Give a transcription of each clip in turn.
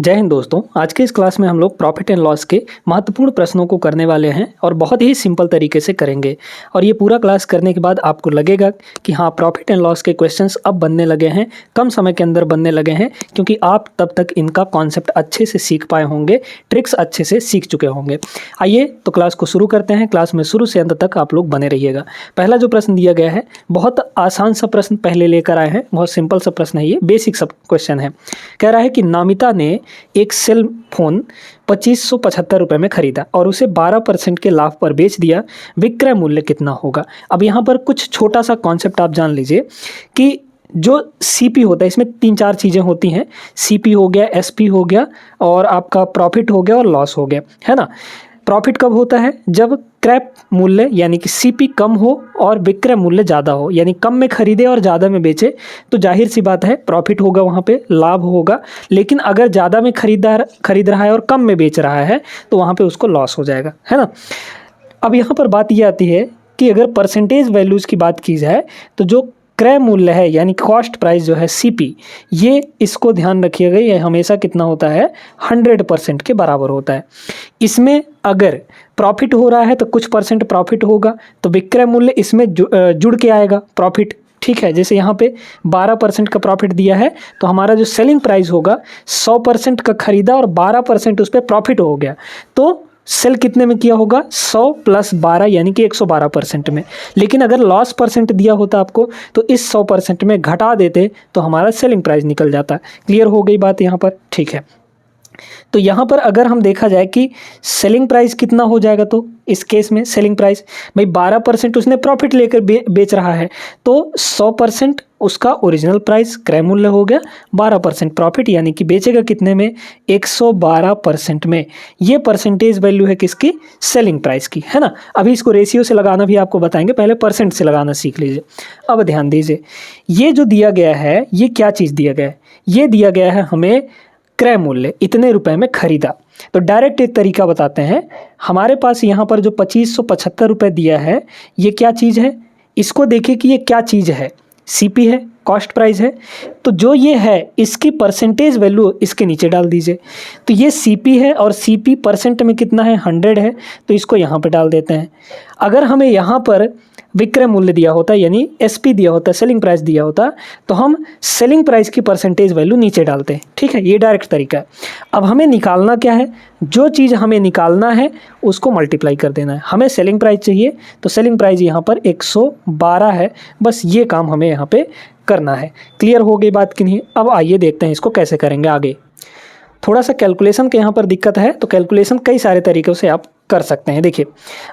जय हिंद दोस्तों। आज के इस क्लास में हम लोग प्रॉफिट एंड लॉस के महत्वपूर्ण प्रश्नों को करने वाले हैं और बहुत ही सिंपल तरीके से करेंगे। और ये पूरा क्लास करने के बाद आपको लगेगा कि हाँ, प्रॉफिट एंड लॉस के क्वेश्चंस अब बनने लगे हैं, कम समय के अंदर बनने लगे हैं, क्योंकि आप तब तक इनका कॉन्सेप्ट अच्छे से सीख पाए होंगे, ट्रिक्स अच्छे से सीख चुके होंगे। आइए तो क्लास को शुरू करते हैं। क्लास में शुरू से अंत तक आप लोग बने रहिएगा। पहला जो प्रश्न दिया गया है, बहुत आसान सा प्रश्न पहले लेकर आए हैं, बहुत सिंपल सा प्रश्न है, ये बेसिक सा क्वेश्चन है। कह रहा है कि नामिता ने एक सेल फोन 2575 रुपये में खरीदा और उसे 12% के लाभ पर बेच दिया। विक्रय मूल्य कितना होगा? अब यहाँ पर कुछ छोटा सा कॉन्सेप्ट आप जान लीजिए कि जो सीपी होता है, इसमें 3-4 चीज़ें होती हैं। सीपी हो गया, एसपी हो गया, और आपका प्रॉफिट हो गया और लॉस हो गया, है ना। प्रॉफिट कब होता है? जब क्रय मूल्य यानी कि सीपी कम हो और विक्रय मूल्य ज़्यादा हो, यानी कम में खरीदे और ज़्यादा में बेचे, तो जाहिर सी बात है प्रॉफिट होगा, वहाँ पे लाभ होगा। लेकिन अगर ज़्यादा में खरीद रहा है और कम में बेच रहा है तो वहाँ पे उसको लॉस हो जाएगा, है ना। अब यहाँ पर बात ये आती है कि अगर परसेंटेज वैल्यूज़ की बात की जाए तो जो क्रय मूल्य है यानी कॉस्ट प्राइस जो है सीपी, ये इसको ध्यान रखिएगा, ये हमेशा कितना होता है? 100% के बराबर होता है। इसमें अगर प्रॉफिट हो रहा है तो कुछ परसेंट प्रॉफिट होगा, तो विक्रय मूल्य इसमें जुड़ के आएगा प्रॉफिट, ठीक है। जैसे यहाँ पे 12% का प्रॉफिट दिया है तो हमारा जो सेलिंग प्राइस होगा 100% का खरीदा और 12% उस पर प्रॉफिट हो गया, तो सेल कितने में किया होगा? 100 + 12 यानी कि 112% में। लेकिन अगर लॉस परसेंट दिया होता आपको तो इस 100% में घटा देते तो हमारा सेलिंग प्राइस निकल जाता। क्लियर हो गई बात यहाँ पर? ठीक है। तो यहाँ पर अगर हम देखा जाए कि सेलिंग प्राइस कितना हो जाएगा, तो इस केस में सेलिंग प्राइस भाई 12% उसने प्रॉफिट लेकर बेच रहा है, तो 100% उसका ओरिजिनल प्राइस क्रय मूल्य हो गया, 12% प्रॉफिट, यानी कि बेचेगा कितने में? 112% में। ये परसेंटेज वैल्यू है किसकी? सेलिंग प्राइस की, है ना। अभी इसको रेशियो से लगाना भी आपको बताएंगे, पहले परसेंट से लगाना सीख लीजिए। अब ध्यान दीजिए, ये जो दिया गया है, ये क्या चीज़ दिया गया है? ये दिया गया है हमें क्रय मूल्य, इतने रुपए में खरीदा। तो डायरेक्ट एक तरीका बताते हैं। हमारे पास यहाँ पर जो 2575 रुपये दिया है, ये क्या चीज़ है? इसको देखिए कि ये क्या चीज़ है। सीपी है, कॉस्ट प्राइस है। तो जो ये है इसकी परसेंटेज वैल्यू इसके नीचे डाल दीजिए। तो ये सीपी है और सीपी परसेंट में कितना है? 100 है, तो इसको यहाँ पे डाल देते हैं। अगर हमें यहाँ पर विक्रय मूल्य दिया होता, यानी एसपी दिया होता, सेलिंग प्राइस दिया होता, तो हम सेलिंग प्राइस की परसेंटेज वैल्यू नीचे डालते हैं, ठीक है। ये डायरेक्ट तरीका है। अब हमें निकालना क्या है? जो चीज़ हमें निकालना है उसको मल्टीप्लाई कर देना है। हमें सेलिंग प्राइस चाहिए तो सेलिंग प्राइस यहाँ पर 112 है, बस ये काम हमें यहाँ पे करना है। क्लियर हो गई बात कि नहीं? अब आइए देखते हैं इसको कैसे करेंगे आगे। थोड़ा सा कैलकुलेशन के यहाँ पर दिक्कत है, तो कैलकुलेशन कई सारे तरीक़ों से आप कर सकते हैं। देखिए,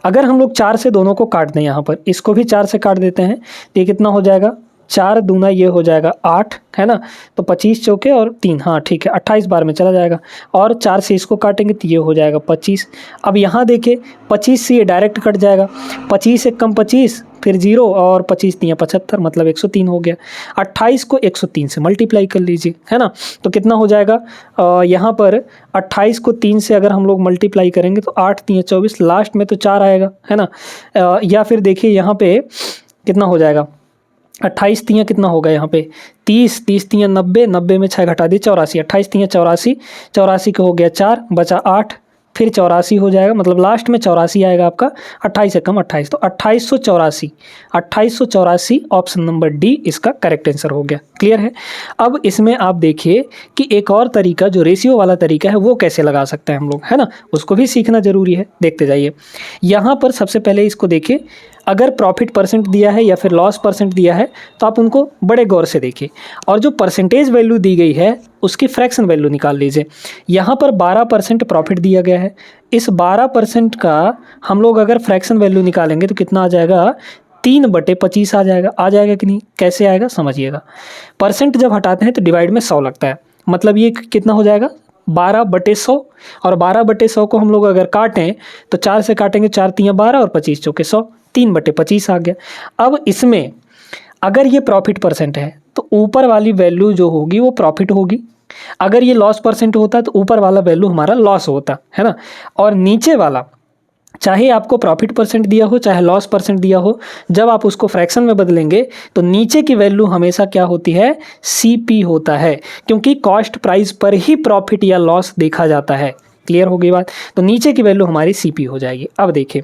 अगर हम लोग 4 से दोनों को काट दें, यहाँ पर इसको भी 4 से काट देते हैं, तो ये कितना हो जाएगा? 4 दूना ये हो जाएगा 8, है ना। तो 25 चौके और 3, हाँ ठीक है, 28 बार में चला जाएगा। और 4 से इसको काटेंगे तो ये हो जाएगा 25। अब यहाँ देखिए, 25 से ये डायरेक्ट कट जाएगा, 25 से कम 25, फिर 0 और 25 × 75 मतलब 103 हो गया। 28 को 103 से मल्टीप्लाई कर लीजिए, है ना। तो कितना हो जाएगा? यहाँ पर 28 को 3 से अगर हम लोग मल्टीप्लाई करेंगे तो 8 × 24, लास्ट में तो 4 आएगा, है ना। या फिर देखिए यहाँ पे कितना हो जाएगा? 28 × कितना होगा यहाँ पे? 30, 30 × 90, 90 में 6 घटा दी 84, 28 × 84, 84 का हो गया 4, बचा 8, फिर 84 हो जाएगा, मतलब लास्ट में 84 आएगा आपका, 28 से कम 28, तो 2884, 2884 ऑप्शन नंबर डी इसका करेक्ट आंसर हो गया। क्लियर है? अब इसमें आप देखिए कि एक और तरीका जो रेशियो वाला तरीका है वो कैसे लगा सकते हैं हम लोग, है ना, उसको भी सीखना जरूरी है। देखते जाइए, यहाँ पर सबसे पहले इसको देखिए, अगर प्रॉफिट परसेंट दिया है या फिर लॉस परसेंट दिया है तो आप उनको बड़े गौर से देखिए, और जो परसेंटेज वैल्यू दी गई है उसकी फ्रैक्शन वैल्यू निकाल लीजिए। यहाँ पर 12% प्रॉफिट दिया गया है, इस 12% का हम लोग अगर फ्रैक्शन वैल्यू निकालेंगे तो कितना आ जाएगा? 3/25 आ जाएगा। आ जाएगा कि नहीं? कैसे आएगा समझिएगा। परसेंट जब हटाते हैं तो डिवाइड में 100 लगता है, मतलब ये कितना हो जाएगा? 12/100, और 12/100 को हम लोग अगर काटें तो 4 से काटेंगे, 4 × 12 और 25 चौके 100, 3/25 आ गया। अब इसमें अगर ये प्रॉफिट परसेंट है तो ऊपर वाली वैल्यू जो होगी वो प्रॉफिट होगी, अगर ये लॉस परसेंट होता तो ऊपर वाला वैल्यू हमारा लॉस होता, है ना। और नीचे वाला चाहे आपको प्रॉफिट परसेंट दिया हो चाहे लॉस परसेंट दिया हो, जब आप उसको फ्रैक्शन में बदलेंगे तो नीचे की वैल्यू हमेशा क्या होती है, सीपी होता है, क्योंकि कॉस्ट प्राइस पर ही प्रॉफिट या लॉस देखा जाता है। क्लियर हो गई बात। तो नीचे की वैल्यू हमारी सीपी हो जाएगी। अब देखिए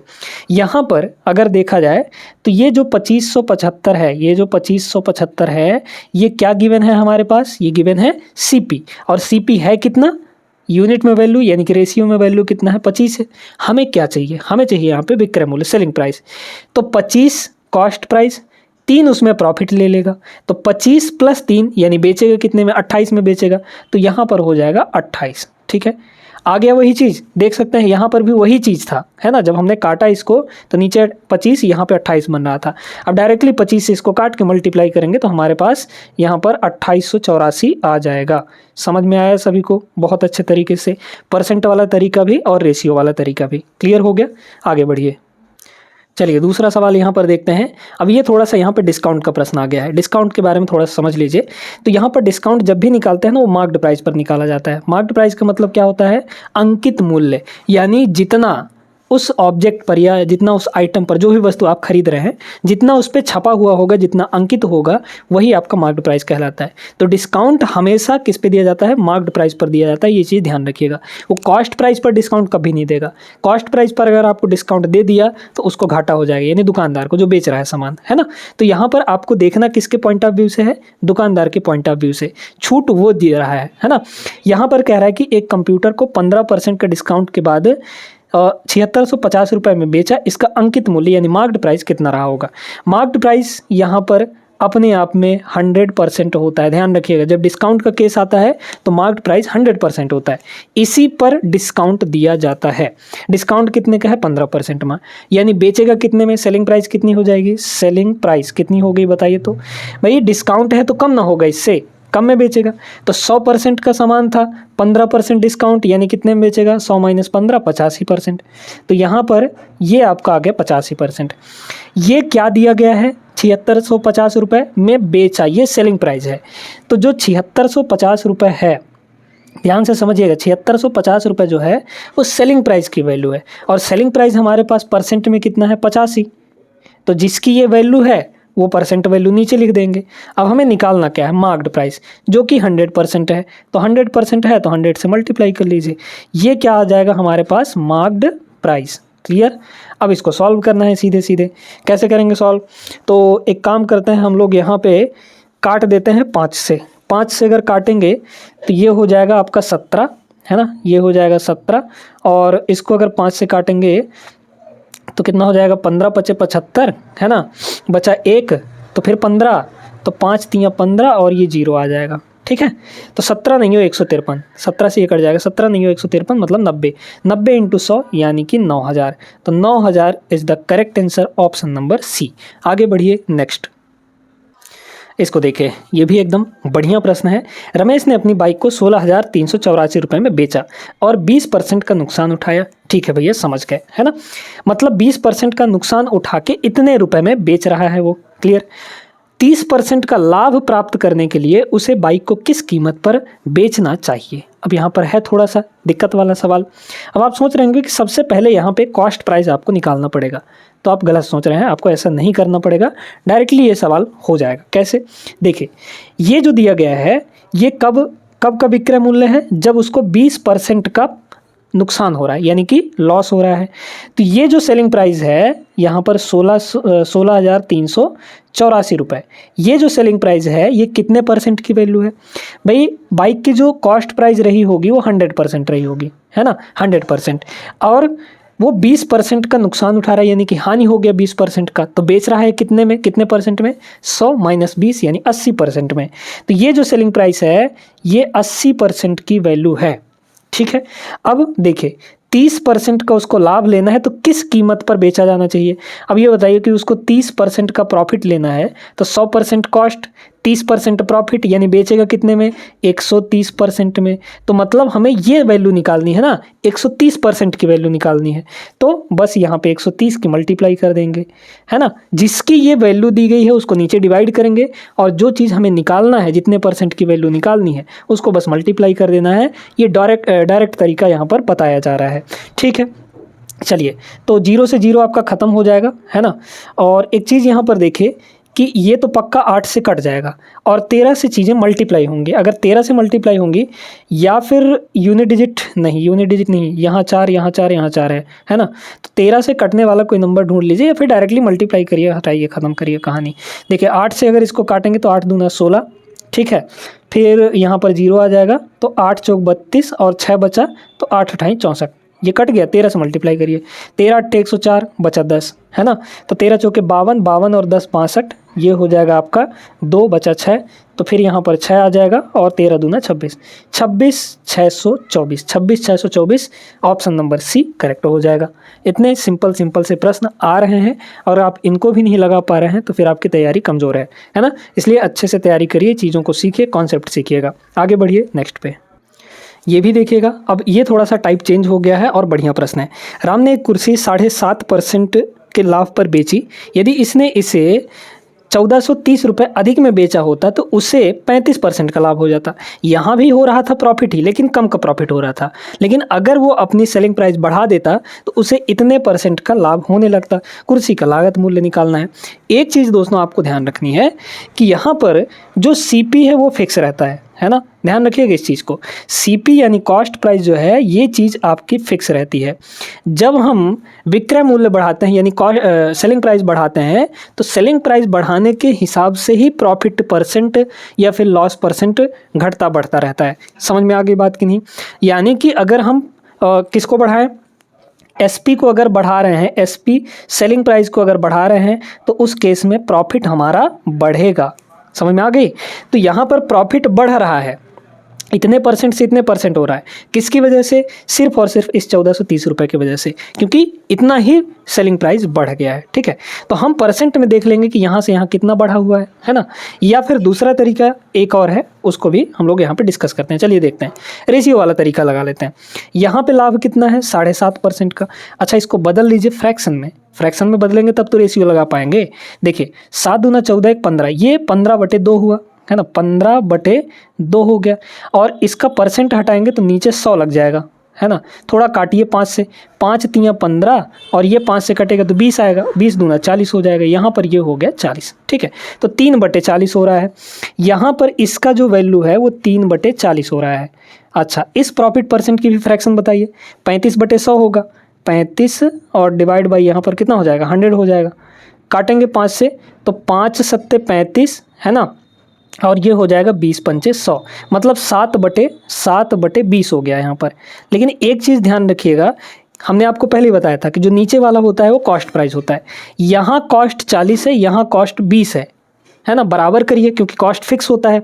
यहाँ पर अगर देखा जाए तो ये जो 2575 है, ये जो 2575 है, ये क्या गिवन है हमारे पास, ये गिवन है सीपी। और सीपी है कितना, यूनिट में वैल्यू यानी कि रेशियो में वैल्यू कितना है, 25 है। हमें क्या चाहिए, हमें चाहिए यहाँ पे विक्रय मूल्य, सेलिंग प्राइस। तो 25 कॉस्ट प्राइस, 3 उसमें प्रॉफिट ले लेगा, तो 25 + 3 यानी बेचेगा कितने में, 28 में बेचेगा, तो यहाँ पर हो जाएगा 28। ठीक है, आ गया वही चीज़, देख सकते हैं यहाँ पर भी वही चीज़ था, है ना। जब हमने काटा इसको तो नीचे 25 यहाँ पे 28 बन रहा था। अब डायरेक्टली 25 से इसको काट के मल्टीप्लाई करेंगे तो हमारे पास यहाँ पर 2884 आ जाएगा। समझ में आया सभी को बहुत अच्छे तरीके से, परसेंट वाला तरीका भी और रेशियो वाला तरीका भी। क्लियर हो गया, आगे बढ़िए। चलिए दूसरा सवाल यहाँ पर देखते हैं। अब ये थोड़ा सा यहाँ पे डिस्काउंट का प्रश्न आ गया है, डिस्काउंट के बारे में थोड़ा सा समझ लीजिए। तो यहाँ पर डिस्काउंट जब भी निकालते हैं ना, वो मार्क्ड प्राइस पर निकाला जाता है। मार्क्ड प्राइस का मतलब क्या होता है, अंकित मूल्य, यानी जितना उस ऑब्जेक्ट पर या जितना उस आइटम पर, जो भी वस्तु आप खरीद रहे हैं, जितना उस पर छपा हुआ होगा, जितना अंकित होगा, वही आपका मार्क्ड प्राइस कहलाता है। तो डिस्काउंट हमेशा किस पे दिया जाता है, मार्क्ड प्राइस पर दिया जाता है, ये चीज़ ध्यान रखिएगा। वो कॉस्ट प्राइस पर डिस्काउंट कभी नहीं देगा। कॉस्ट प्राइस पर अगर आपको डिस्काउंट दे दिया तो उसको घाटा हो जाएगा, यानी दुकानदार को जो बेच रहा है सामान, है ना। तो यहाँ पर आपको देखना किसके पॉइंट ऑफ व्यू से है, दुकानदार के पॉइंट ऑफ व्यू से। छूट वो दे रहा है ना। यहाँ पर कह रहा है कि एक कंप्यूटर को 15% का डिस्काउंट के बाद 7650 रुपये में बेचा, इसका अंकित मूल्य यानी मार्क्ड प्राइस कितना रहा होगा। मार्क्ड प्राइस यहाँ पर अपने आप में 100% होता है, ध्यान रखिएगा। जब डिस्काउंट का केस आता है तो मार्क्ड प्राइस 100% होता है, इसी पर डिस्काउंट दिया जाता है। डिस्काउंट कितने का है, 15% में, यानी बेचेगा कितने में, सेलिंग प्राइस कितनी हो जाएगी, सेलिंग प्राइस कितनी हो गई बताइए। तो भाई डिस्काउंट है तो कम ना होगा, इससे कम में बेचेगा। तो 100% का सामान था, 15% डिस्काउंट, यानी कितने में बेचेगा, 100 - 15 85%। तो यहाँ पर ये आपका आ गया 85%। ये क्या दिया गया है, 7650 रुपये में बेचा, ये सेलिंग प्राइस है। तो जो 7650 रुपये है, ध्यान से समझिएगा, 7650 रुपये जो है वो सेलिंग प्राइस की वैल्यू है। और सेलिंग प्राइस हमारे पास परसेंट में कितना है, 85। तो जिसकी ये वैल्यू है वो परसेंट वैल्यू नीचे लिख देंगे। अब हमें निकालना क्या है, मार्क्ड प्राइस, जो कि 100% है। तो 100% है तो 100 से मल्टीप्लाई कर लीजिए, ये क्या आ जाएगा हमारे पास, मार्क्ड प्राइस। क्लियर। अब इसको सॉल्व करना है सीधे सीधे। कैसे करेंगे सॉल्व, तो एक काम करते हैं हम लोग, यहाँ पे काट देते हैं 5 से। 5 से अगर काटेंगे तो ये हो जाएगा आपका 17, है ना, ये हो जाएगा 17। और इसको अगर 5 से काटेंगे तो कितना हो जाएगा, 15 × 5 = 75, है ना, बचा 1 तो फिर 15, तो 5 × 3 = 15 और ये 0 आ जाएगा। ठीक है, तो 17 नहीं हो 153, 17 से ये कट जाएगा, 17 नहीं हो 153 मतलब 90, 90 × 100 यानी कि 9000। तो 9000 is the correct answer, option number C. आगे बढ़िए नेक्स्ट। इसको देखें, ये भी एकदम बढ़िया प्रश्न है। रमेश ने अपनी बाइक को 16,384 रुपये में बेचा और 20% का नुकसान उठाया। ठीक है भैया, समझ गए, है ना। मतलब 20% का नुकसान उठा के इतने रुपए में बेच रहा है वो। क्लियर। 30% का लाभ प्राप्त करने के लिए उसे बाइक को किस कीमत पर बेचना चाहिए। अब यहाँ पर है थोड़ा सा दिक्कत वाला सवाल। अब आप सोच रहे होंगे कि सबसे पहले यहाँ पे कॉस्ट प्राइस आपको निकालना पड़ेगा, तो आप गलत सोच रहे हैं, आपको ऐसा नहीं करना पड़ेगा, डायरेक्टली ये सवाल हो जाएगा। कैसे, देखिए ये जो दिया गया है ये कब का विक्रय मूल्य है, जब उसको 20% का नुकसान हो रहा है, यानी कि लॉस हो रहा है। तो ये जो सेलिंग प्राइस है यहाँ पर 16,384 रुपये, ये जो सेलिंग प्राइस है ये कितने परसेंट की वैल्यू है भाई। बाइक की जो कॉस्ट प्राइस रही होगी वो 100% रही होगी, है ना, 100%। और वो 20% का नुकसान उठा रहा है, यानी कि हानि हो गया 20% का। तो बेच रहा है कितने में, कितने परसेंट में, 100 - 20 यानी 80% में। तो ये जो सेलिंग प्राइस है ये 80% की वैल्यू है। ठीक है। अब देखिए 30% का उसको लाभ लेना है तो किस कीमत पर बेचा जाना चाहिए। अब ये बताइए कि उसको 30% का प्रॉफिट लेना है, तो 100% कॉस्ट 30% प्रॉफिट, यानी बेचेगा कितने में, 130% में। तो मतलब हमें ये वैल्यू निकालनी है ना, 130% की वैल्यू निकालनी है। तो बस यहाँ पे 130 की मल्टीप्लाई कर देंगे, है ना। जिसकी ये वैल्यू दी गई है उसको नीचे डिवाइड करेंगे और जो चीज़ हमें निकालना है, जितने परसेंट की वैल्यू निकालनी है उसको बस मल्टीप्लाई कर देना है। ये डायरेक्ट तरीका यहाँ पर बताया जा रहा है। ठीक है। चलिए, तो 0 से 0 आपका ख़त्म हो जाएगा, है ना। और एक चीज़ यहाँ पर देखिए कि ये तो पक्का 8 से कट जाएगा और 13 से चीज़ें मल्टीप्लाई होंगी। अगर 13 से मल्टीप्लाई होंगी या फिर यूनिट डिजिट नहीं, यहाँ 4 यहाँ 4 यहाँ 4 है ना। तो 13 से कटने वाला कोई नंबर ढूंढ लीजिए या फिर डायरेक्टली मल्टीप्लाई करिए, हटाइए, ख़त्म करिए कहानी। देखिए 8 से अगर इसको काटेंगे तो 8 दूना 16, ठीक है। फिर यहाँ पर 0 आ जाएगा तो 8 चौक 32 और 6 बचा तो 8 अठाई 64, ये कट गया। 13 से मल्टीप्लाई करिए, 13 8 104 बचा 10, है ना। तो 13 चौके 52, 52 और 10 65, ये हो जाएगा आपका 2 बचा 6। तो फिर यहाँ पर 6 आ जाएगा और 13 दूना 26, 26 624, 26 624 ऑप्शन नंबर सी करेक्ट हो जाएगा। इतने सिंपल से प्रश्न आ रहे हैं और आप इनको भी नहीं लगा पा रहे हैं तो फिर आपकी तैयारी कमज़ोर है ना। इसलिए अच्छे से तैयारी करिए, चीज़ों को सीखिए, कॉन्सेप्ट सीखिएगा। आगे बढ़िए नेक्स्ट पे, ये भी देखिएगा। अब ये थोड़ा सा टाइप चेंज हो गया है और बढ़िया प्रश्न है। राम ने एक कुर्सी 7.5% के लाभ पर बेची। यदि इसने इसे 1430 रुपये अधिक में बेचा होता तो उसे 35% का लाभ हो जाता। यहाँ भी हो रहा था प्रॉफिट ही, लेकिन कम का प्रॉफिट हो रहा था। लेकिन अगर वो अपनी सेलिंग प्राइस बढ़ा देता तो उसे इतने % का लाभ होने लगता। कुर्सी का लागत मूल्य निकालना है। एक चीज़ दोस्तों आपको ध्यान रखनी है कि यहाँ पर जो CP है वो फिक्स रहता है ना। ध्यान रखिएगा इस चीज़ को। CP यानी कॉस्ट प्राइस जो है, ये चीज़ आपकी फिक्स रहती है। जब हम विक्रय मूल्य बढ़ाते हैं यानी सेलिंग प्राइस बढ़ाते हैं तो सेलिंग प्राइस बढ़ाने के हिसाब से ही प्रॉफिट % या फिर लॉस % घटता बढ़ता रहता है। समझ में आ गई बात कि नहीं। यानी कि अगर हम किसको बढ़ाएं, SP को अगर बढ़ा रहे हैं, SP सेलिंग प्राइस को अगर बढ़ा रहे हैं तो उस केस में प्रॉफिट हमारा बढ़ेगा। समझ में आ गई। तो यहाँ पर प्रॉफिट बढ़ रहा है, इतने % से इतने % हो रहा है। किसकी वजह से? सिर्फ और सिर्फ इस 1430 रुपये की वजह से, क्योंकि इतना ही सेलिंग प्राइस बढ़ गया है। ठीक है, तो हम % में देख लेंगे कि यहाँ से यहाँ कितना बढ़ा हुआ है ना। या फिर दूसरा तरीका एक और है, उसको भी हम लोग यहाँ पे डिस्कस करते हैं। चलिए देखते हैं, रेशियो वाला तरीका लगा लेते हैं। यहाँ पे लाभ कितना है? 7.5% का। अच्छा, इसको बदल लीजिए फ्रैक्शन में बदलेंगे तब तो रेशियो लगा पाएंगे। देखिए 7 दूना 14 1 15, ये 15/2 हुआ है ना, 15/2 हो गया। और इसका % हटाएंगे तो नीचे 100 लग जाएगा, है ना। थोड़ा काटिए 5 से, 5 तियाँ 15 और ये 5 से कटेगा तो 20 आएगा, 20 दूना 40 हो जाएगा। यहाँ पर ये हो गया 40, ठीक है। तो 3/40 हो रहा है। यहाँ पर इसका जो वैल्यू है वो 3/40 हो रहा है। अच्छा, इस प्रॉफिट % की भी फ्रैक्शन बताइए। 35/100 होगा, 35 और डिवाइड बाई यहाँ पर कितना हो जाएगा? 100 हो जाएगा। काटेंगे 5 से तो 5 सत्ते 35, है ना, और ये हो जाएगा 20 पंचे 100, मतलब 7/20 हो गया यहाँ पर। लेकिन एक चीज़ ध्यान रखिएगा, हमने आपको पहले ही बताया था कि जो नीचे वाला होता है वो कॉस्ट प्राइस होता है। यहाँ कॉस्ट 40 है, यहाँ कॉस्ट 20 है ना। बराबर करिए क्योंकि कॉस्ट फिक्स होता है।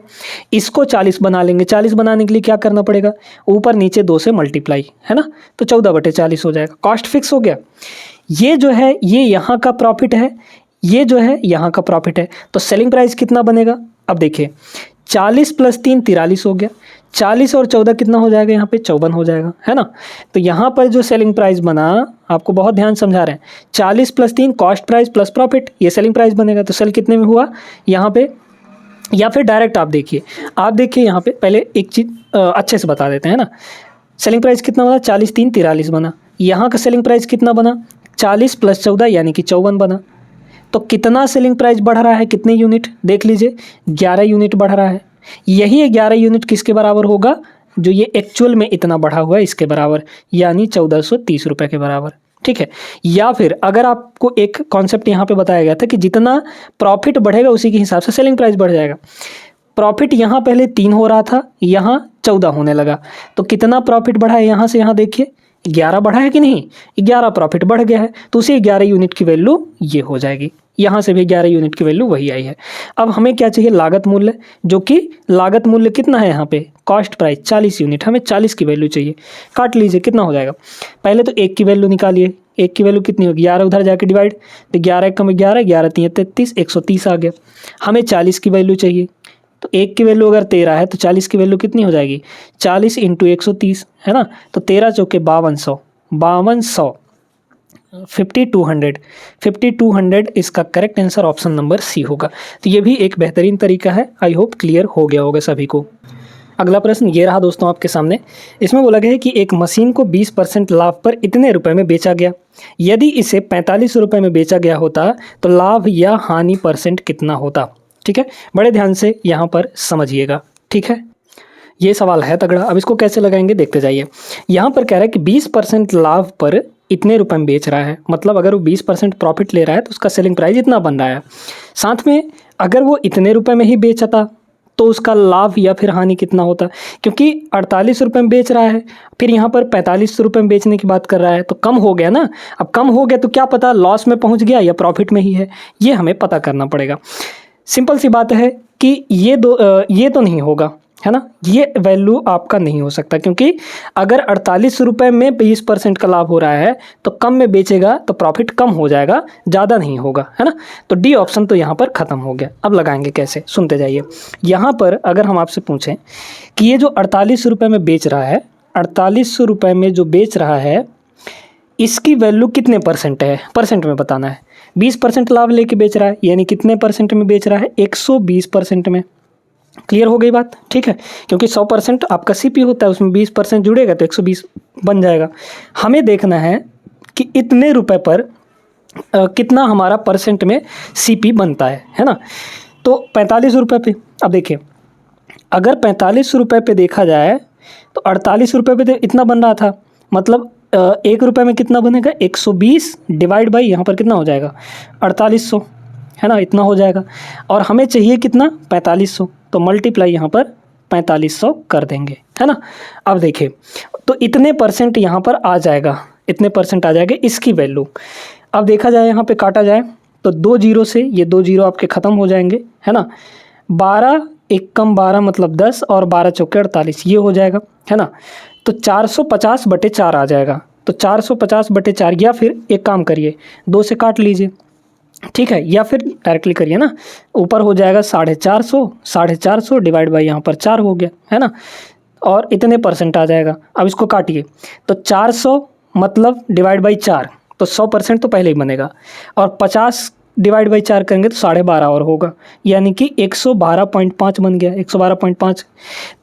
इसको 40 बना लेंगे। 40 बनाने के लिए क्या करना पड़ेगा? ऊपर नीचे 2 से मल्टीप्लाई, है ना। तो 14/40 हो जाएगा। कॉस्ट फिक्स हो गया। ये जो है ये यहाँ का प्रॉफिट है, ये जो है यहाँ का प्रॉफिट है। तो सेलिंग प्राइस कितना बनेगा? अब देखिए 40 + 3 43 हो गया। 40 और 14 कितना हो जाएगा? यहाँ पे 54 हो जाएगा, है ना। तो यहाँ पर जो सेलिंग प्राइस बना, आपको बहुत ध्यान समझा रहे हैं, 40 + 3 कॉस्ट प्राइस प्लस प्रॉफिट, ये सेलिंग प्राइस बनेगा। तो सेल कितने में हुआ यहाँ पे? या फिर डायरेक्ट आप देखिए यहाँ पे पहले एक चीज़ अच्छे से बता देते हैं ना। सेलिंग प्राइस कितना बना? 40 3 43 बना। यहाँ का सेलिंग प्राइस कितना बना? 40 + 14 यानी कि 54 बना। तो कितना सेलिंग प्राइस बढ़ रहा है? कितने यूनिट? देख लीजिए, 11 यूनिट बढ़ रहा है। यही 11 यूनिट किसके बराबर होगा? जो ये एक्चुअल में इतना बढ़ा हुआ है इसके बराबर, यानी 1430 रुपये के बराबर। ठीक है। या फिर अगर आपको एक कॉन्सेप्ट यहाँ पे बताया गया था कि जितना प्रॉफिट बढ़ेगा उसी के हिसाब से सेलिंग प्राइस बढ़ जाएगा। प्रॉफिट यहाँ पहले 3 हो रहा था, यहाँ 14 होने लगा। तो कितना प्रॉफिट बढ़ा है? यहाँ से यहाँ देखिए 11 बढ़ा है कि नहीं? 11 प्रॉफिट बढ़ गया है, तो उसी 11 यूनिट की वैल्यू ये हो जाएगी। यहाँ से भी 11 यूनिट की वैल्यू वही आई है। अब हमें क्या चाहिए? लागत मूल्य, जो कि लागत मूल्य कितना है यहाँ पे? कॉस्ट प्राइस 40 यूनिट, हमें 40 की वैल्यू चाहिए। काट लीजिए, कितना हो जाएगा? पहले तो 1 की वैल्यू निकालिए। 1 की वैल्यू कितनी होगी? 11 उधर जाके डिवाइड, तो 11 1 कम 11, 11 3 33, 130 आ गया। हमें 40 की वैल्यू चाहिए, तो 1 की वैल्यू अगर 13 है तो 40 की वैल्यू कितनी हो जाएगी? 40 × 130, है ना। तो 13 चौके 5200, 5200 इसका correct answer option number C होगा। तो ये भी एक बेहतरीन तरीका है। आई होप क्लियर हो गया होगा सभी को। अगला प्रश्न ये रहा दोस्तों आपके सामने। इसमें बोला गया है कि एक मशीन को 20% लाभ पर इतने रुपए में बेचा गया। यदि इसे 45 रुपए में बेचा गया होता तो लाभ या हानि परसेंट कितना होता। ठीक है, बड़े ध्यान से यहाँ पर समझिएगा। ठीक है, ये सवाल है तगड़ा। अब इसको कैसे लगाएंगे देखते जाइए। यहाँ पर कह रहा है कि 20% लाभ पर इतने रुपए में बेच रहा है, मतलब अगर वो 20% प्रॉफिट ले रहा है तो उसका सेलिंग प्राइस इतना बन रहा है। साथ में अगर वो इतने रुपए में ही बेचता तो उसका लाभ या फिर हानि कितना होता, क्योंकि 48 रुपये में बेच रहा है, फिर यहाँ पर 45 रुपये में बेचने की बात कर रहा है, तो कम हो गया ना। अब कम हो गया तो क्या पता लॉस में पहुँच गया या प्रॉफिट में ही है, ये हमें पता करना पड़ेगा। सिंपल सी बात है कि ये तो नहीं होगा, है ना, ये वैल्यू आपका नहीं हो सकता, क्योंकि अगर 48 रुपये में 20% का लाभ हो रहा है तो कम में बेचेगा तो प्रॉफिट कम हो जाएगा, ज़्यादा नहीं होगा, है ना। तो डी ऑप्शन तो यहाँ पर ख़त्म हो गया। अब लगाएंगे कैसे, सुनते जाइए। यहाँ पर अगर हम आपसे पूछें कि ये जो 48 रुपये में बेच रहा है, 48 रुपये में जो बेच रहा है इसकी वैल्यू कितने परसेंट है, परसेंट में बताना है। 20% लाभ लेके बेच रहा है, यानी कितने परसेंट में बेच रहा है, 120% में। क्लियर हो गई बात, ठीक है, क्योंकि 100% आपका सीपी होता है, उसमें 20% जुड़ेगा तो 120 बन जाएगा। हमें देखना है कि इतने रुपए पर कितना हमारा परसेंट में सीपी बनता है ना। तो 45 रुपये पे, अब देखिए अगर 45 रुपये पे देखा जाए तो 48 रुपये पे तो इतना बन रहा था, मतलब 1 रुपये में कितना बनेगा, 120 डिवाइड बाई यहाँ पर कितना हो जाएगा 4800, है ना, इतना हो जाएगा। और हमें चाहिए कितना, 4500, तो मल्टीप्लाई यहाँ पर 4500 कर देंगे, है ना। अब देखिए तो इतने परसेंट यहाँ पर आ जाएगा, इतने परसेंट आ जाएगा इसकी वैल्यू। अब देखा जाए यहाँ पे काटा जाए तो 2 जीरो से ये 2 जीरो आपके ख़त्म हो जाएंगे, है ना। 12 एक कम 12 मतलब 10 और 12 चौके 48, ये हो जाएगा, है ना। तो 450/4 आ जाएगा। तो 450/4, या फिर एक काम करिए 2 से काट लीजिए, ठीक है, या फिर डायरेक्टली करिए ना, ऊपर हो जाएगा 450 डिवाइड बाई यहाँ पर 4 हो गया, है ना, और इतने परसेंट आ जाएगा। अब इसको काटिए तो 400 मतलब डिवाइड बाई 4, तो 100% तो पहले ही बनेगा, और 50 डिवाइड बाई 4 करेंगे तो 12.5 और होगा, यानी कि 112.5 बन गया, 112.5।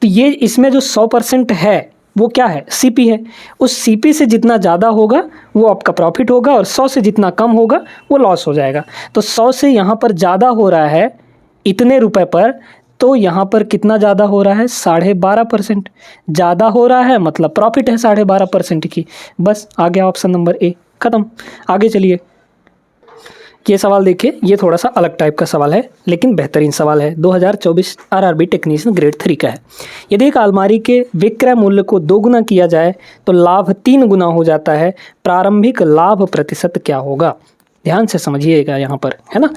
तो ये इसमें जो 100% है वो क्या है, सीपी है। उस सीपी से जितना ज़्यादा होगा वो आपका प्रॉफिट होगा, और 100 से जितना कम होगा वो लॉस हो जाएगा। तो 100 से यहाँ पर ज़्यादा हो रहा है इतने रुपए पर, तो यहाँ पर कितना ज़्यादा हो रहा है, 12.5% ज़्यादा हो रहा है, मतलब प्रॉफिट है 12.5% की। बस आ गया ऑप्शन नंबर ए, ख़त्म। आगे चलिए, ये सवाल देखिए, ये थोड़ा सा अलग टाइप का सवाल है लेकिन बेहतरीन सवाल है। 2024 आरआरबी टेक्नीशियन ग्रेड 3 का है। यदि एक अलमारी के विक्रय मूल्य को 2 गुना किया जाए तो लाभ 3 गुना हो जाता है, प्रारंभिक लाभ प्रतिशत क्या होगा। ध्यान से समझिएगा यहाँ पर, है ना।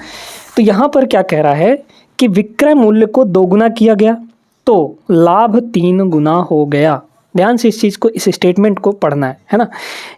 तो यहाँ पर क्या कह रहा है कि विक्रय मूल्य को 2 गुना किया गया तो लाभ 3 गुना हो गया। ध्यान से इस चीज़ को, इस स्टेटमेंट को पढ़ना है ना।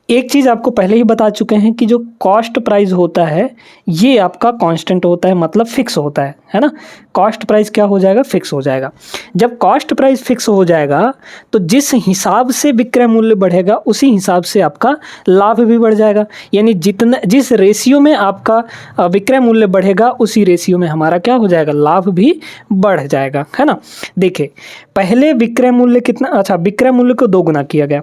एक चीज़ आपको पहले ही बता चुके हैं कि जो कॉस्ट प्राइस होता है ये आपका कांस्टेंट होता है, मतलब फिक्स होता है ना। कॉस्ट प्राइस क्या हो जाएगा, फिक्स हो जाएगा। जब कॉस्ट प्राइस फिक्स हो जाएगा तो जिस हिसाब से विक्रय मूल्य बढ़ेगा उसी हिसाब से आपका लाभ भी बढ़ जाएगा, यानी जिस रेशियो में आपका विक्रय मूल्य बढ़ेगा उसी रेशियो में हमारा क्या हो जाएगा, लाभ भी बढ़ जाएगा, है ना। देखिए पहले विक्रय मूल्य कितना, अच्छा विक्रय मूल्य को 2 गुना किया गया।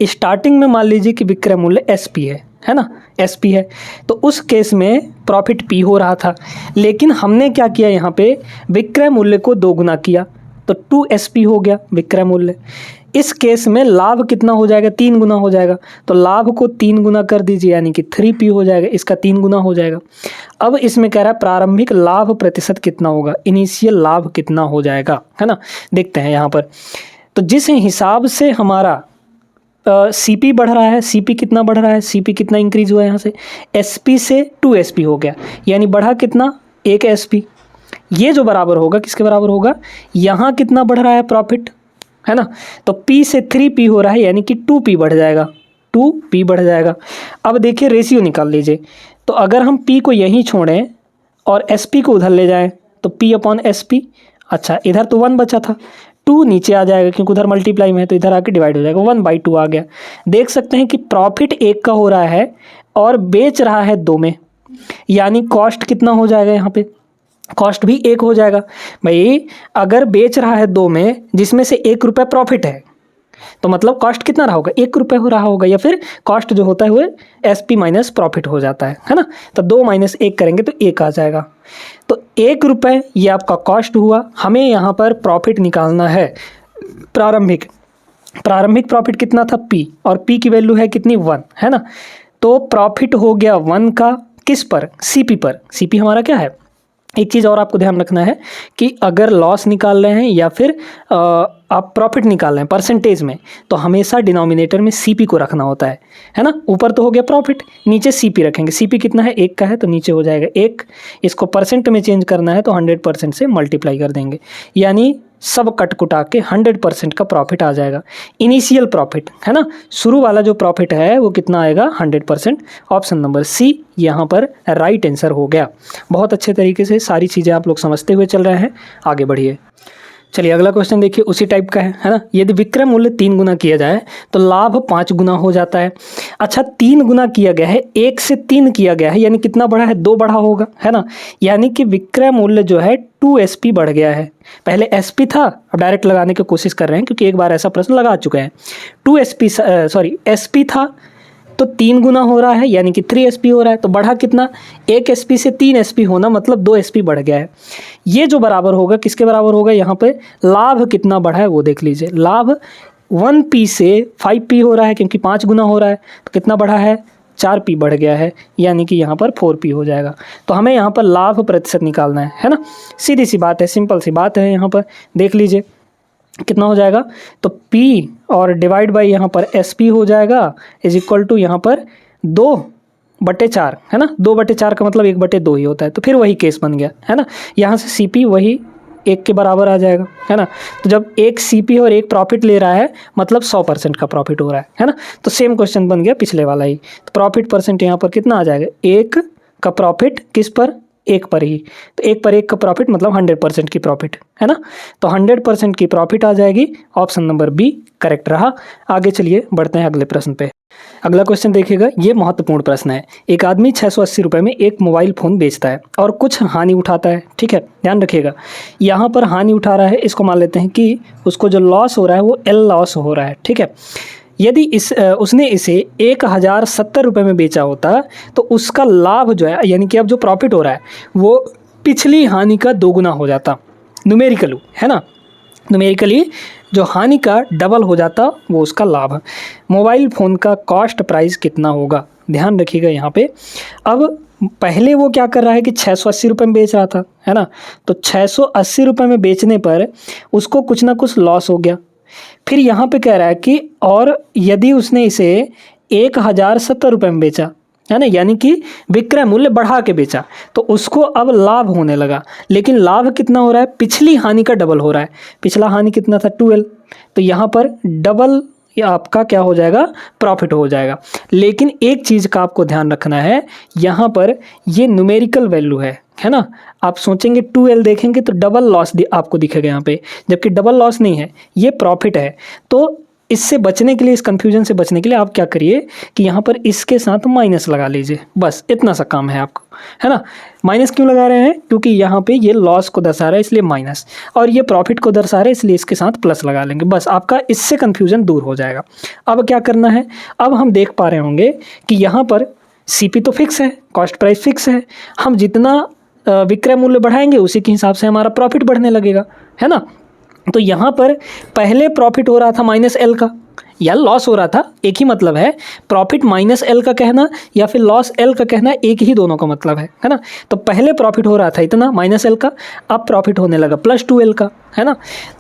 स्टार्टिंग में मान लीजिए कि विक्रय मूल्य एसपी है ना, एसपी है, तो उस केस में प्रॉफिट पी हो रहा था। लेकिन हमने क्या किया, यहाँ पे विक्रय मूल्य को 2 गुना किया तो 2SP हो गया विक्रय मूल्य। इस केस में लाभ कितना हो जाएगा, 3 गुना हो जाएगा। तो लाभ को 3 गुना कर दीजिए, यानी कि 3P हो जाएगा, इसका 3 गुना हो जाएगा। अब इसमें कह रहा है प्रारंभिक लाभ प्रतिशत कितना होगा, इनिशियल लाभ कितना हो जाएगा, है ना। देखते हैं यहाँ पर, तो जिस हिसाब से हमारा सीपी बढ़ रहा है, सीपी कितना बढ़ रहा है, सीपी कितना इंक्रीज हुआ है, यहाँ से एसपी से 2SP हो गया, यानी बढ़ा कितना, 1 SP। ये जो बराबर होगा किसके बराबर होगा, यहाँ कितना बढ़ रहा है प्रॉफिट, है ना। तो P से 3P हो रहा है, यानी कि 2P बढ़ जाएगा, 2P बढ़ जाएगा। अब देखिए रेशियो निकाल लीजिए, तो अगर हम P को यहीं छोड़ें और SP को उधर ले जाएं तो P/SP। अच्छा इधर तो 1 बचा था, 2 नीचे आ जाएगा क्योंकि उधर मल्टीप्लाई में है, तो इधर आके डिवाइड हो जाएगा, 1/2 आ गया। देख सकते हैं कि प्रॉफिट 1 का हो रहा है और बेच रहा है 2 में, यानी कॉस्ट कितना हो जाएगा यहाँ पे, कॉस्ट भी 1 हो जाएगा। भाई अगर बेच रहा है 2 में जिसमें से 1 रुपये प्रॉफिट है तो मतलब कॉस्ट कितना रहा होगा, 1 रुपये हो रहा होगा, या फिर कॉस्ट जो होता है वो SP माइनस प्रॉफिट हो जाता है ना। तो 2 माइनस 1 करेंगे तो 1 आ जाएगा। तो 1 रुपये ये आपका कॉस्ट हुआ। हमें यहाँ पर प्रॉफिट निकालना है प्रारंभिक प्रॉफिट कितना था P, और P की वैल्यू है कितनी 1 है ना। तो प्रॉफिट हो गया 1 का किस पर, CP पर। CP हमारा क्या है, एक चीज़ और आपको ध्यान रखना है कि अगर लॉस निकाल रहे हैं या फिर आप प्रॉफिट निकाल रहे हैं परसेंटेज में, तो हमेशा डिनोमिनेटर में CP को रखना होता है ना। ऊपर तो हो गया प्रॉफिट, नीचे CP रखेंगे। CP कितना है, 1 का है तो नीचे हो जाएगा 1। इसको परसेंट में चेंज करना है तो 100% से मल्टीप्लाई कर देंगे, यानी सब कट कुटा के 100% का प्रॉफिट आ जाएगा। इनिशियल प्रॉफिट है ना, शुरू वाला जो प्रॉफिट है वो कितना आएगा 100%। ऑप्शन नंबर C यहाँ पर राइट आंसर हो गया। बहुत अच्छे तरीके से सारी चीज़ें आप लोग समझते हुए चल रहे हैं, आगे बढ़िए। चलिए अगला क्वेश्चन देखिए, उसी टाइप का है ना। यदि विक्रय मूल्य 3 गुना किया जाए तो लाभ 5 गुना हो जाता है। अच्छा 3 गुना किया गया है, 1 से 3 किया गया है, यानी कितना बढ़ा है, 2 बढ़ा होगा है ना। यानी कि विक्रय मूल्य जो है 2 SP बढ़ गया है। पहले SP था, अब डायरेक्ट लगाने की कोशिश कर रहे हैं क्योंकि एक बार ऐसा प्रश्न लगा चुके हैं। 2 SP SP था तो 3 गुना हो रहा है, यानी कि 3 SP हो रहा है। तो बढ़ा कितना, 1 SP से 3 SP होना मतलब 2 SP बढ़ गया है। ये जो बराबर होगा किसके बराबर होगा, यहाँ पे लाभ कितना बढ़ा है वो देख लीजिए। लाभ 1P से 5P हो रहा है क्योंकि 5 गुना हो रहा है, तो कितना बढ़ा है, 4P बढ़ गया है, यानी कि यहाँ पर 4P हो जाएगा। तो हमें यहाँ पर लाभ प्रतिशत निकालना है ना। सीधी सी बात है, सिंपल सी बात है। यहाँ पर देख लीजिए कितना हो जाएगा, तो P और डिवाइड बाई यहाँ पर SP हो जाएगा इज इक्वल टू यहाँ पर 2/4 है ना। 2/4 का मतलब 1/2 ही होता है, तो फिर वही केस बन गया है ना। यहाँ से CP वही 1 के बराबर आ जाएगा है ना। तो जब एक CP और एक प्रॉफिट ले रहा है मतलब 100% का प्रॉफिट हो रहा है ना। तो सेम क्वेश्चन बन गया पिछले वाला ही। तो प्रॉफिट परसेंट यहाँ पर कितना आ जाएगा, 1 का प्रॉफिट किस पर, 1 पर ही। तो 1 पर 1 का प्रॉफिट मतलब 100% की प्रॉफिट है ना। तो 100% की प्रॉफिट आ जाएगी। ऑप्शन नंबर B करेक्ट रहा। आगे चलिए बढ़ते हैं अगले प्रश्न पे। अगला क्वेश्चन देखिएगा, ये महत्वपूर्ण प्रश्न है। एक आदमी 680 रुपये में एक मोबाइल फ़ोन बेचता है और कुछ हानि उठाता है, ठीक है, ध्यान रखिएगा। यहाँ पर हानि उठा रहा है, इसको मान लेते हैं कि उसको जो लॉस हो रहा है वो L लॉस हो रहा है, ठीक है। यदि उसने इसे 1070 रुपये में बेचा होता तो उसका लाभ जो है, यानी कि अब जो प्रॉफिट हो रहा है वो पिछली हानि का 2 गुना हो जाता न्यूमेरिकली, है ना। न्यूमेरिकली जो हानि का डबल हो जाता वो उसका लाभ। मोबाइल फ़ोन का कॉस्ट प्राइस कितना होगा, ध्यान रखिएगा यहाँ पे। अब पहले वो क्या कर रहा है कि 680 रुपये में बेच रहा था, है ना। तो 680 रुपये में बेचने पर उसको कुछ ना कुछ लॉस हो गया। फिर यहाँ पे कह रहा है कि और यदि उसने इसे 1070 रुपये में बेचा, है ना, यानी कि विक्रय मूल्य बढ़ा के बेचा, तो उसको अब लाभ होने लगा। लेकिन लाभ कितना हो रहा है, पिछली हानि का डबल हो रहा है। पिछला हानि कितना था 12, तो यहाँ पर डबल या आपका क्या हो जाएगा, प्रॉफिट हो जाएगा। लेकिन एक चीज़ का आपको ध्यान रखना है, यहाँ पर ये न्यूमेरिकल वैल्यू है ना। आप सोचेंगे 2L देखेंगे तो डबल लॉस आपको दिखेगा यहाँ पे, जबकि डबल लॉस नहीं है, ये प्रॉफिट है। तो इससे बचने के लिए, इस कंफ्यूजन से बचने के लिए आप क्या करिए कि यहाँ पर इसके साथ माइनस लगा लीजिए, बस इतना सा काम है आपको, है ना। माइनस क्यों लगा रहे हैं, क्योंकि यहाँ पे ये लॉस को दर्शा रहा है इसलिए माइनस, और ये प्रॉफिट को दर्शा रहा है इसलिए इसके साथ प्लस लगा लेंगे, बस आपका इससे कन्फ्यूजन दूर हो जाएगा। अब क्या करना है, अब हम देख पा रहे होंगे कि यहाँ पर CP तो फिक्स है, कॉस्ट प्राइस फिक्स है। हम जितना विक्रय मूल्य बढ़ाएंगे उसी के हिसाब से हमारा प्रॉफिट बढ़ने लगेगा, है ना। तो यहाँ पर पहले प्रॉफिट हो रहा था -L का, या लॉस हो रहा था, एक ही मतलब है। प्रॉफिट -L का कहना या फिर लॉस L का कहना एक ही, दोनों का मतलब है ना। तो पहले प्रॉफिट हो रहा था इतना -L का, अब प्रॉफिट होने लगा +2L का, है ना।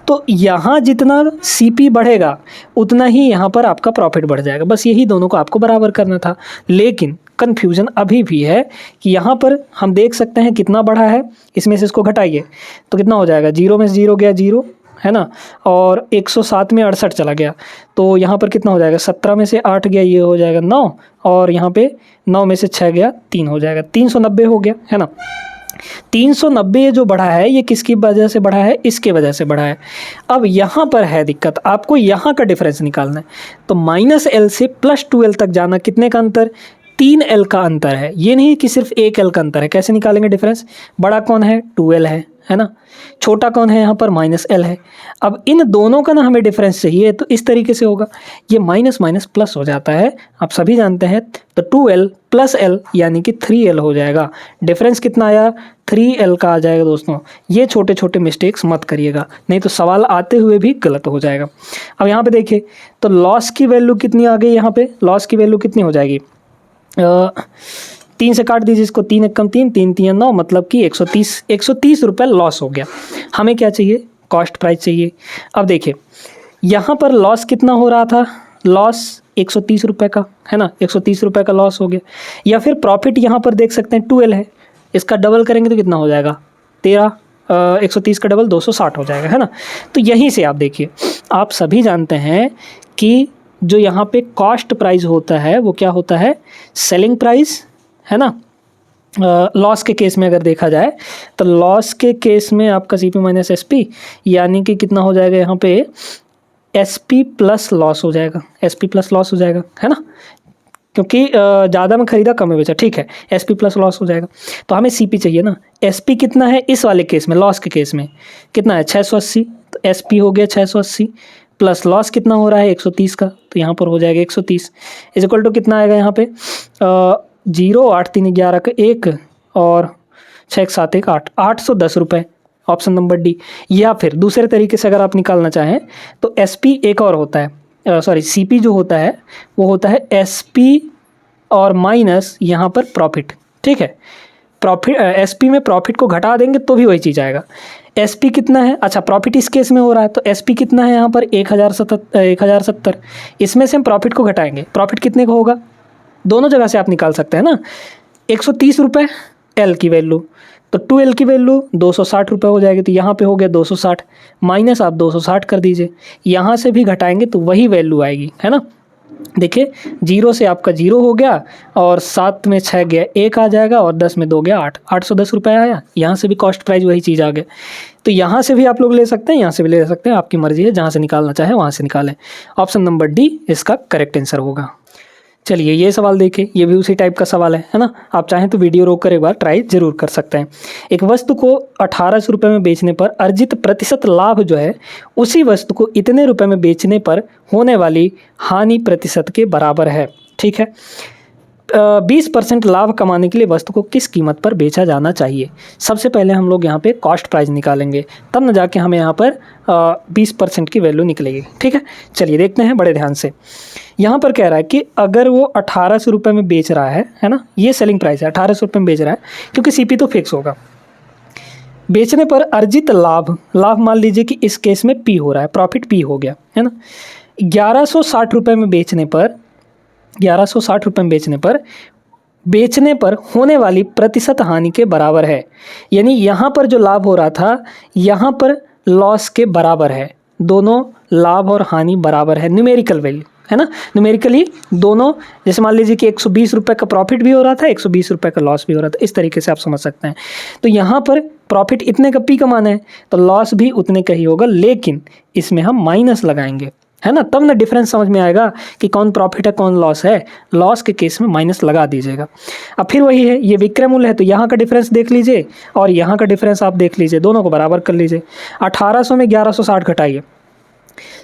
तो यहाँ जितना CP बढ़ेगा उतना ही यहाँ पर आपका प्रॉफिट बढ़ जाएगा, बस यही दोनों को आपको बराबर करना था। लेकिन कन्फ्यूज़न अभी भी है कि यहाँ पर हम देख सकते हैं कितना बढ़ा है, इसमें से इसको घटाइए तो कितना हो जाएगा, 0 में से 0 गया 0, है ना, और 107 में 68 चला गया, तो यहाँ पर कितना हो जाएगा, 17 में से 8 गया, ये हो जाएगा 9, और यहाँ पे 9 में से 6 गया 3 हो जाएगा, 390 हो गया, है ना। 390 जो बढ़ा है ये किसकी वजह से बढ़ा है, इसके वजह से बढ़ा है। अब यहाँ पर है दिक्कत, आपको यहाँ का डिफरेंस निकालना है। तो -L से +2L तक जाना, कितने का अंतर, 3L का अंतर है, ये नहीं कि सिर्फ 1L का अंतर है। कैसे निकालेंगे डिफरेंस? बड़ा कौन है? 2L है ना। छोटा कौन है यहाँ पर? -L है। अब इन दोनों का ना हमें डिफरेंस चाहिए, तो इस तरीके से होगा, ये माइनस माइनस प्लस हो जाता है, आप सभी जानते हैं। तो 2L + L यानी कि 3L हो जाएगा। डिफरेंस कितना आया? 3L का आ जाएगा दोस्तों। ये छोटे छोटे मिस्टेक्स मत करिएगा, नहीं तो सवाल आते हुए भी गलत हो जाएगा। अब यहाँ पे देखिए, तो लॉस की वैल्यू कितनी आ गई? यहाँ पे लॉस की वैल्यू कितनी हो जाएगी? 3 से काट दीजिए इसको, 3 × 3 3 × 3 9, मतलब कि 130 रुपये लॉस हो गया। हमें क्या चाहिए? कॉस्ट प्राइस चाहिए। अब देखिए यहाँ पर लॉस कितना हो रहा था? लॉस 130 रुपये का है ना, 130 रुपये का लॉस हो गया। या फिर प्रॉफिट यहाँ पर देख सकते हैं 2L है, इसका डबल करेंगे तो कितना हो जाएगा? 13, 130 का डबल 260 हो जाएगा, है ना। तो यहीं से आप देखिए, आप सभी जानते हैं कि जो यहाँ पे कॉस्ट प्राइस होता है वो क्या होता है? सेलिंग प्राइस, है ना। लॉस के केस में अगर देखा जाए तो लॉस के केस में आपका CP - SP यानी कि कितना हो जाएगा यहाँ पे? SP + लॉस हो जाएगा, SP + लॉस हो जाएगा, है ना, क्योंकि ज़्यादा में खरीदा कम में बेचा, ठीक है। SP + लॉस हो जाएगा। तो हमें CP चाहिए ना। SP कितना है इस वाले केस में? लॉस के केस में कितना है? 680। तो SP हो गया 680 प्लस लॉस कितना हो रहा है? 130 का, तो यहाँ पर हो जाएगा 130 = कितना आएगा यहाँ पे? 0 8 3 11 का 1 और 6 7 1 8, 810 रुपये, ऑप्शन नंबर डी। या फिर दूसरे तरीके से अगर आप निकालना चाहें तो SP एक और होता है, सॉरी CP जो होता है वो होता है SP और माइनस यहाँ पर प्रॉफिट, ठीक है। प्रॉफिट SP में प्रॉफिट को घटा देंगे तो भी वही चीज़ आएगा। SP कितना है? अच्छा, प्रॉफिट इस केस में हो रहा है तो SP कितना है यहाँ पर? 1070। इसमें से हम प्रॉफिट को घटाएंगे, प्रॉफिट कितने का होगा? दोनों जगह से आप निकाल सकते हैं ना। 130 रुपये L की वैल्यू, तो 2L की वैल्यू 260 रुपये हो जाएगी। तो यहाँ पे हो गया 260, माइनस आप 260 कर दीजिए, यहाँ से भी घटाएंगे तो वही वैल्यू आएगी, है ना। देखिए 0 से आपका 0 हो गया और 7 में 6 गया 1 आ जाएगा और 10 में 2 गया 8, 810 रुपये आया। यहाँ से भी कॉस्ट प्राइस वही चीज़ आ गया। तो यहाँ से भी आप लोग ले सकते हैं, यहाँ से भी ले सकते हैं, आपकी मर्जी है, जहाँ से निकालना चाहे वहाँ से निकालें। ऑप्शन नंबर डी इसका करेक्ट आंसर होगा। चलिए ये सवाल देखिए, ये भी उसी टाइप का सवाल है ना। आप चाहें तो वीडियो रोक कर एक बार ट्राई जरूर कर सकते हैं। एक वस्तु को 1800 रुपये में बेचने पर अर्जित प्रतिशत लाभ जो है उसी वस्तु को इतने रुपए में बेचने पर होने वाली हानि प्रतिशत के बराबर है, ठीक है। 20% लाभ कमाने के लिए वस्तु को किस कीमत पर बेचा जाना चाहिए? सबसे पहले हम लोग यहाँ पे कॉस्ट प्राइस निकालेंगे, तब न जाके हमें यहाँ पर 20% की वैल्यू निकलेगी, ठीक है। चलिए देखते हैं बड़े ध्यान से। यहाँ पर कह रहा है कि अगर वो 1800 रुपये में बेच रहा है ना, ये सेलिंग प्राइस है, 1800 रुपये में बेच रहा है, क्योंकि CP तो फिक्स होगा। बेचने पर अर्जित लाभ मान लीजिए कि इस केस में P हो रहा है, प्रॉफिट P हो गया, है ना। 1160 रुपये में बेचने पर 1160 रुपये में बेचने पर होने वाली प्रतिशत हानि के बराबर है। यानी यहाँ पर जो लाभ हो रहा था यहाँ पर लॉस के बराबर है। दोनों लाभ और हानि बराबर है, न्यूमेरिकल वैल्यू, है ना। न्यूमेरिकली दोनों, जैसे मान लीजिए कि 120 रुपये का प्रॉफिट भी हो रहा था, 120 रुपये का लॉस भी हो रहा था, इस तरीके से आप समझ सकते हैं। तो यहाँ पर प्रॉफिट इतने का P कमाना है तो लॉस भी उतने का ही होगा, लेकिन इसमें हम माइनस लगाएंगे, है ना, तब ना डिफरेंस समझ में आएगा कि कौन प्रॉफिट है कौन लॉस है। लॉस के केस में माइनस लगा दीजिएगा। अब फिर वही है, ये विक्रय मूल्य है तो यहाँ का डिफरेंस देख लीजिए और यहाँ का डिफरेंस आप देख लीजिए, दोनों को बराबर कर लीजिए। 1800 में 1160 घटाइए,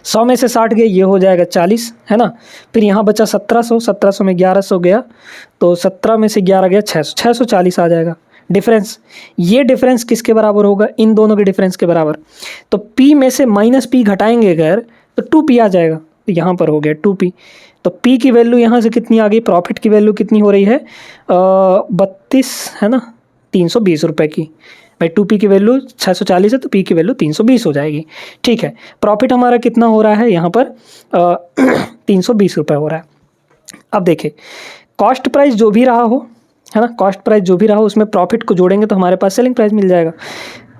100 में से 60 गए, ये हो जाएगा 40, है ना। फिर यहाँ बचा 1700, 1700 में 1100 गया तो 17 में से 11 गया 600, 640 आ जाएगा डिफरेंस। ये डिफरेंस किसके बराबर होगा? इन दोनों के डिफरेंस के बराबर। तो P में से -P घटाएंगे अगर तो 2P आ जाएगा, तो यहाँ पर हो गया 2P। तो P की वैल्यू यहाँ से कितनी आ गई? प्रॉफिट की वैल्यू कितनी हो रही है? 32, है ना, 320 रुपये की। भाई 2P की वैल्यू 640 है तो P की वैल्यू 320 हो जाएगी, ठीक है। प्रॉफिट हमारा कितना हो रहा है यहाँ पर? 320 रुपये हो रहा है। अब देखिए कॉस्ट प्राइस जो भी रहा हो, है ना, कॉस्ट प्राइस जो भी रहा हो उसमें प्रॉफिट को जोड़ेंगे तो हमारे पास सेलिंग प्राइस मिल जाएगा।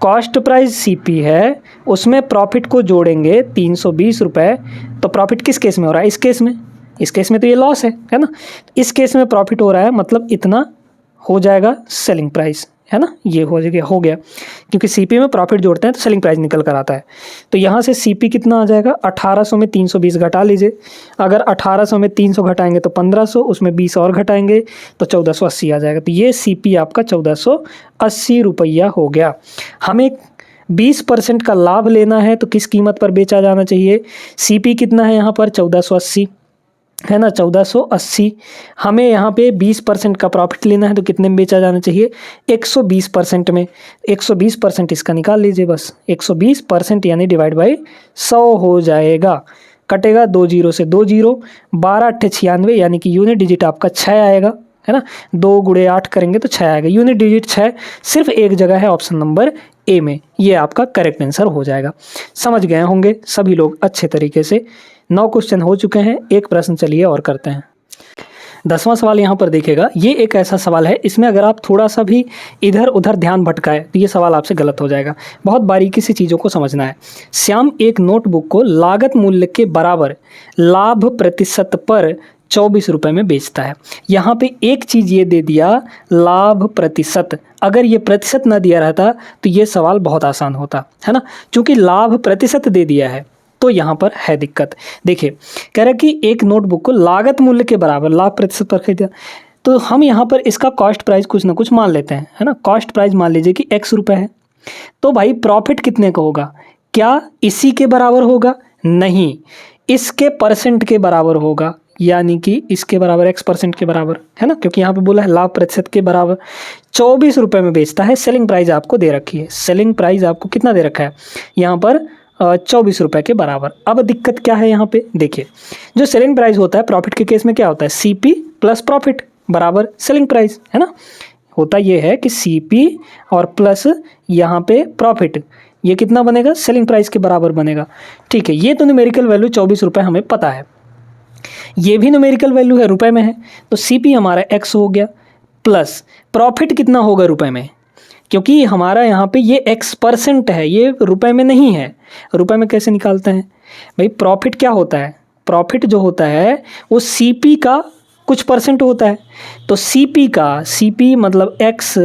कॉस्ट प्राइस CP है, उसमें प्रॉफिट को जोड़ेंगे 320 रुपये, तो प्रॉफिट किस केस में हो रहा है? इस केस में तो ये लॉस है ना। इस केस में प्रॉफिट हो रहा है, मतलब इतना हो जाएगा सेलिंग प्राइस, है ना, ये हो गया क्योंकि सीपी में प्रॉफिट जोड़ते हैं तो सेलिंग प्राइस निकल कर आता है। तो यहाँ से सीपी कितना आ जाएगा, 1800 में 320 घटा लीजिए। अगर 1800 में 300 घटाएंगे तो 1500, उसमें 20 और घटाएंगे तो 1480 आ जाएगा। तो ये सीपी आपका 1480 रुपया हो गया। हमें 20% का लाभ लेना है तो किस कीमत पर बेचा जाना चाहिए, सीपी कितना है यहाँ पर 1480 है ना, 1480। हमें यहाँ पे 20% का प्रॉफिट लेना है तो कितने में बेचा जाना चाहिए, 120% में। 120% इसका निकाल लीजिए बस, 120% यानी डिवाइड बाई 100 हो जाएगा। कटेगा 2 जीरो से 2 जीरो, 12 8 96 यानी कि यूनिट डिजिट आपका 6 आएगा, है ना। 2 गुणे 8 करेंगे तो 6 आएगा। यूनिट डिजिट 6 सिर्फ एक जगह है, ऑप्शन नंबर ए में। ये आपका करेक्ट आंसर हो जाएगा। समझ गए होंगे सभी लोग अच्छे तरीके से। 9 क्वेश्चन हो चुके हैं, एक प्रश्न चलिए और करते हैं। 10वां सवाल यहाँ पर देखिएगा। ये एक ऐसा सवाल है, इसमें अगर आप थोड़ा सा भी इधर उधर ध्यान भटकाए तो ये सवाल आपसे गलत हो जाएगा। बहुत बारीकी से चीज़ों को समझना है। श्याम एक नोटबुक को लागत मूल्य के बराबर लाभ प्रतिशत पर 24 रुपये में बेचता है। यहाँ पे एक चीज़ ये दे दिया, लाभ प्रतिशत। अगर ये प्रतिशत ना दिया रहता तो ये सवाल बहुत आसान होता, है ना। चूँकि लाभ प्रतिशत दे दिया है तो यहाँ पर है दिक्कत। देखिए कह रहा है कि एक नोटबुक को लागत मूल्य के बराबर लाभ प्रतिशत पर खरीदा, तो हम यहाँ पर इसका कॉस्ट प्राइस कुछ ना कुछ मान लेते हैं, है ना। कॉस्ट प्राइस मान लीजिए कि X रुपये है। तो भाई प्रॉफिट कितने का होगा, क्या इसी के बराबर होगा, नहीं, इसके परसेंट के बराबर होगा, यानी कि इसके बराबर X% के बराबर, है ना, क्योंकि यहाँ पे बोला है लाभ प्रतिशत के बराबर। 24 रुपये में बेचता है। सेलिंग प्राइस आपको दे रखी है, सेलिंग प्राइस आपको कितना दे रखा है यहाँ पर 24 रुपये के बराबर। अब दिक्कत क्या है यहाँ पे, देखिए जो सेलिंग प्राइस होता है प्रॉफिट के केस में क्या होता है, सीपी प्लस प्रॉफिट बराबर सेलिंग प्राइस, है ना। होता ये है कि सीपी और प्लस यहाँ पे प्रॉफिट, ये कितना बनेगा, सेलिंग प्राइस के बराबर बनेगा। ठीक है, ये तो न्यूमेरिकल वैल्यू 24 रुपये हमें पता है, ये भी न्यूमेरिकल वैल्यू है रुपए में है, तो सीपी हमारा X हो गया, प्लस प्रॉफिट कितना होगा रुपए में, क्योंकि हमारा यहाँ पे ये X% है, ये रुपए में नहीं है। रुपए में कैसे निकालते हैं भाई, प्रॉफिट क्या होता है, प्रॉफिट जो होता है वो सीपी का कुछ परसेंट होता है। तो सीपी मतलब X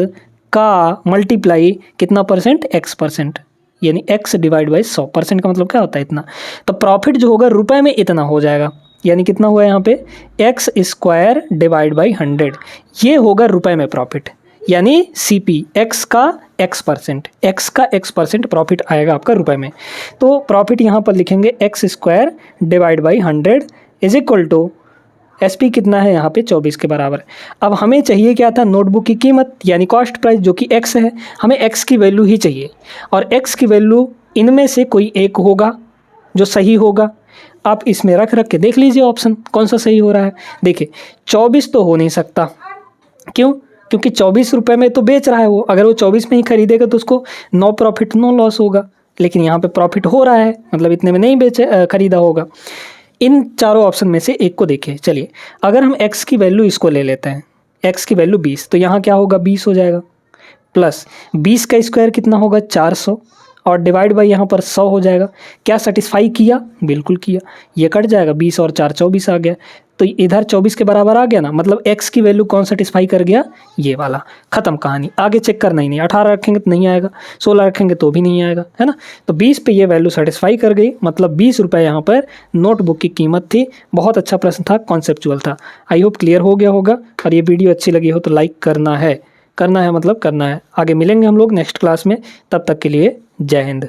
का मल्टीप्लाई कितना परसेंट, X%, यानी X डिवाइड बाई 100%। का मतलब क्या होता है, इतना। तो प्रॉफिट जो होगा रुपए में इतना हो जाएगा, यानी कितना हुआ यहाँ पे X² डिवाइड बाई 100, ये होगा रुपए में प्रॉफिट, यानी सीपी X का X% प्रॉफिट आएगा आपका रुपए में। तो प्रॉफिट यहाँ पर लिखेंगे X² divide by 100 is equal to SP कितना है यहाँ पे 24 के बराबर। अब हमें चाहिए क्या था, नोटबुक की कीमत यानी कॉस्ट प्राइस जो कि X है, हमें X की वैल्यू ही चाहिए, और X की वैल्यू इनमें से कोई एक होगा जो सही होगा। आप इसमें रख के देख लीजिए ऑप्शन कौन सा सही हो रहा है। देखिए 24 तो हो नहीं सकता, क्यों, क्योंकि 24 रुपये में तो बेच रहा है वो, अगर वो 24 में ही खरीदेगा तो उसको नो प्रॉफिट नो लॉस होगा, लेकिन यहाँ पे प्रॉफिट हो रहा है, मतलब इतने में नहीं खरीदा होगा। इन चारों ऑप्शन में से एक को देखिए। चलिए अगर हम X की वैल्यू इसको ले लेते हैं, X की वैल्यू 20, तो यहाँ क्या होगा 20 हो जाएगा, प्लस 20 का स्क्वायर कितना होगा 400, और डिवाइड बाई यहाँ पर 100 हो जाएगा। क्या सेटिस्फाई किया, बिल्कुल किया, ये कट जाएगा, 20 और 4 24 आ गया, तो इधर 24 के बराबर आ गया ना, मतलब X की वैल्यू कौन सेटिस्फाई कर गया, ये वाला। ख़त्म कहानी, आगे चेक करना ही नहीं। 18 रखेंगे तो नहीं आएगा, 16 रखेंगे तो भी नहीं आएगा, है ना। तो 20 पे ये वैल्यू सेटिस्फाई कर गई, मतलब 20 रुपये यहाँ पर नोटबुक की कीमत थी। बहुत अच्छा प्रश्न था, कॉन्सेप्चुअल था। आई होप क्लियर हो गया होगा, और ये वीडियो अच्छी लगी हो तो लाइक करना है, मतलब करना है। आगे मिलेंगे हम लोग नेक्स्ट क्लास में, तब तक के लिए जय हिंद।